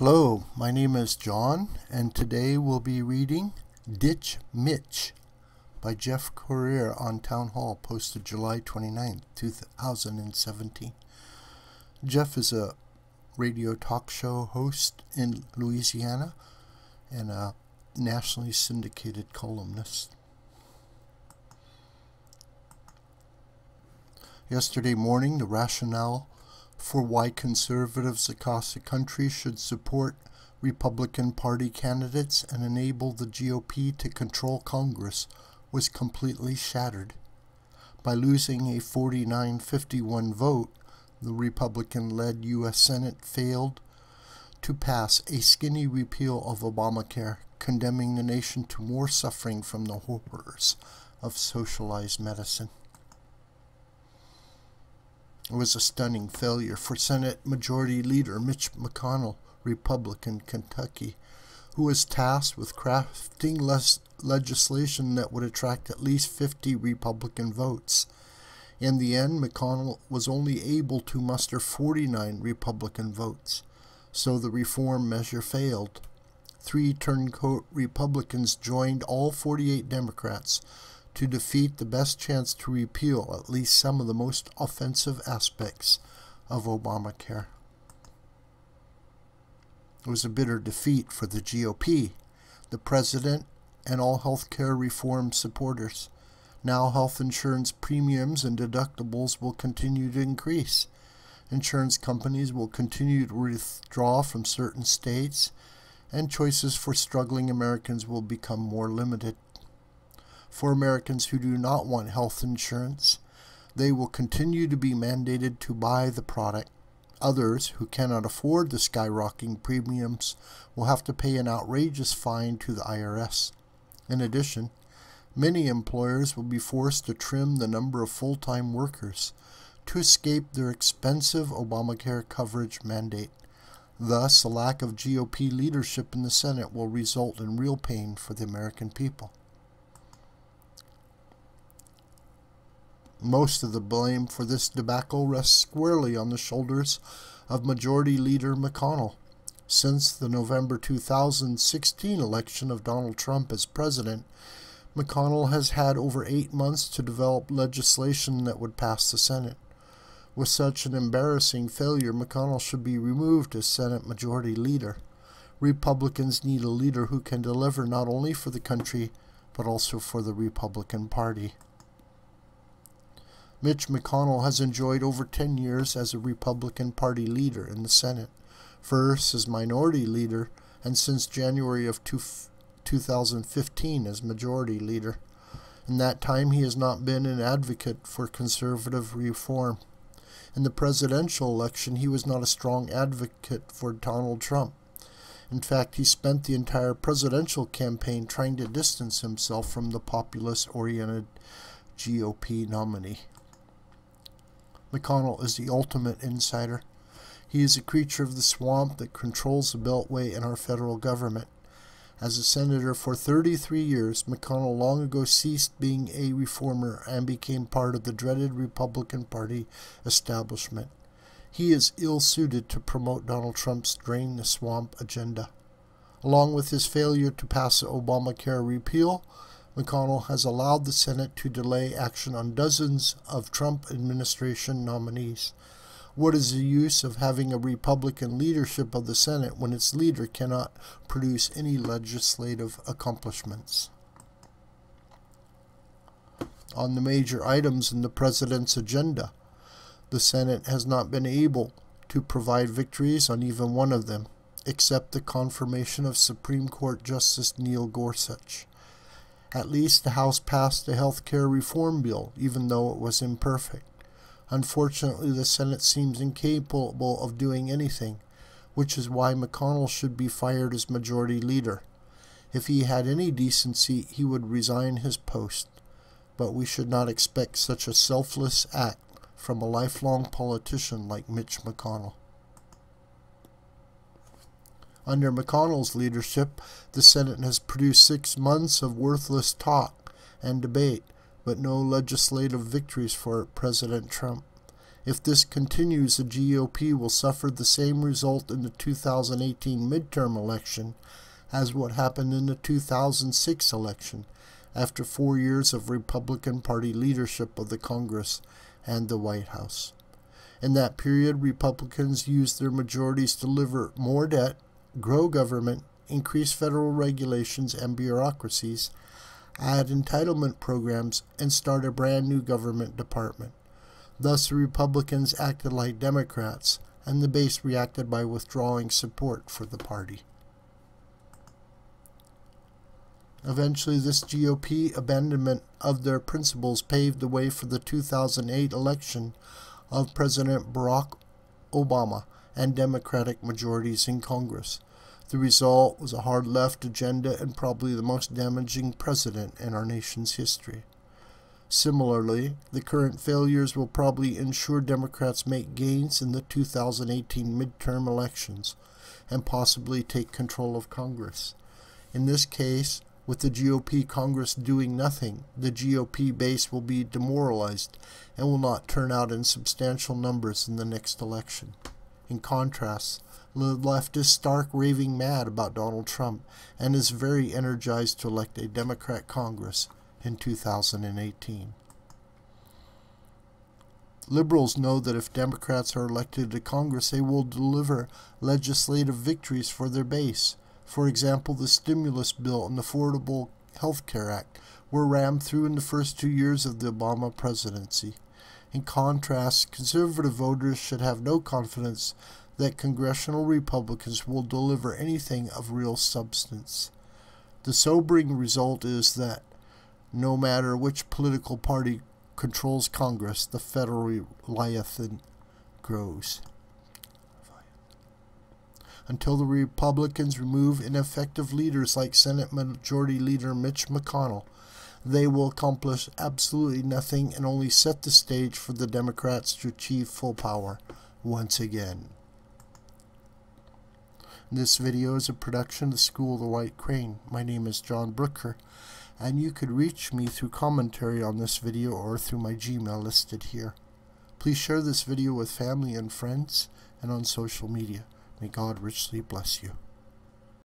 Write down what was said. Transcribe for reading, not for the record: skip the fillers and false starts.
Hello, my name is John, and today we'll be reading Ditch Mitch by Jeff Crouere on Townhall, posted July 29, 2017. Jeff is a radio talk show host in Louisiana and a nationally syndicated columnist. Yesterday morning, the rationale for why conservatives across the country should support Republican Party candidates and enable the GOP to control Congress was completely shattered. By losing a 49-51 vote, the Republican-led U.S. Senate failed to pass a skinny repeal of Obamacare, condemning the nation to more suffering from the horrors of socialized medicine. It was a stunning failure for Senate Majority Leader Mitch McConnell, Republican Kentucky, who was tasked with crafting legislation that would attract at least 50 Republican votes. In the end, McConnell was only able to muster 49 Republican votes, so the reform measure failed. 3 turncoat Republicans joined all 48 Democrats to defeat the best chance to repeal at least some of the most offensive aspects of Obamacare. It was a bitter defeat for the GOP, the president, and all health care reform supporters. Now health insurance premiums and deductibles will continue to increase. Insurance companies will continue to withdraw from certain states, and choices for struggling Americans will become more limited. For Americans who do not want health insurance, they will continue to be mandated to buy the product. Others who cannot afford the skyrocketing premiums will have to pay an outrageous fine to the IRS. In addition, many employers will be forced to trim the number of full-time workers to escape their expensive Obamacare coverage mandate. Thus, a lack of GOP leadership in the Senate will result in real pain for the American people. Most of the blame for this debacle rests squarely on the shoulders of Majority Leader McConnell. Since the November 2016 election of Donald Trump as president, McConnell has had over 8 months to develop legislation that would pass the Senate. With such an embarrassing failure, McConnell should be removed as Senate Majority Leader. Republicans need a leader who can deliver not only for the country, but also for the Republican Party. Mitch McConnell has enjoyed over 10 years as a Republican Party leader in the Senate, first as Minority Leader and since January of 2015 as Majority Leader. In that time, he has not been an advocate for conservative reform. In the presidential election, he was not a strong advocate for Donald Trump. In fact, he spent the entire presidential campaign trying to distance himself from the populist-oriented GOP nominee. McConnell is the ultimate insider. He is a creature of the swamp that controls the beltway in our federal government. As a senator for 33 years, McConnell long ago ceased being a reformer and became part of the dreaded Republican Party establishment. He is ill-suited to promote Donald Trump's drain the swamp agenda. Along with his failure to pass the Obamacare repeal, McConnell has allowed the Senate to delay action on dozens of Trump administration nominees. What is the use of having a Republican leadership of the Senate when its leader cannot produce any legislative accomplishments? On the major items in the president's agenda, the Senate has not been able to provide victories on even one of them, except the confirmation of Supreme Court Justice Neil Gorsuch. At least the House passed the health care reform bill, even though it was imperfect. Unfortunately, the Senate seems incapable of doing anything, which is why McConnell should be fired as Majority Leader. If he had any decency, he would resign his post. But we should not expect such a selfless act from a lifelong politician like Mitch McConnell. Under McConnell's leadership, the Senate has produced 6 months of worthless talk and debate, but no legislative victories for President Trump. If this continues, the GOP will suffer the same result in the 2018 midterm election as what happened in the 2006 election, after 4 years of Republican Party leadership of the Congress and the White House. In that period, Republicans used their majorities to deliver more debt, grow government, increase federal regulations and bureaucracies, add entitlement programs, and start a brand new government department. Thus, the Republicans acted like Democrats, and the base reacted by withdrawing support for the party. Eventually, this GOP abandonment of their principles paved the way for the 2008 election of President Barack Obama and Democratic majorities in Congress. The result was a hard left agenda and probably the most damaging president in our nation's history. Similarly, the current failures will probably ensure Democrats make gains in the 2018 midterm elections and possibly take control of Congress. In this case, with the GOP Congress doing nothing, the GOP base will be demoralized and will not turn out in substantial numbers in the next election. In contrast, the left is stark raving mad about Donald Trump and is very energized to elect a Democrat Congress in 2018. Liberals know that if Democrats are elected to Congress, they will deliver legislative victories for their base. For example, the stimulus bill and the Affordable Health Care Act were rammed through in the first 2 years of the Obama presidency. In contrast, conservative voters should have no confidence that congressional Republicans will deliver anything of real substance. The sobering result is that no matter which political party controls Congress, the federal leviathan grows. Until the Republicans remove ineffective leaders like Senate Majority Leader Mitch McConnell, they will accomplish absolutely nothing and only set the stage for the Democrats to achieve full power once again. This video is a production of the School of the White Crane. My name is John Brooker, and you could reach me through commentary on this video or through my Gmail listed here. Please share this video with family and friends and on social media. May God richly bless you.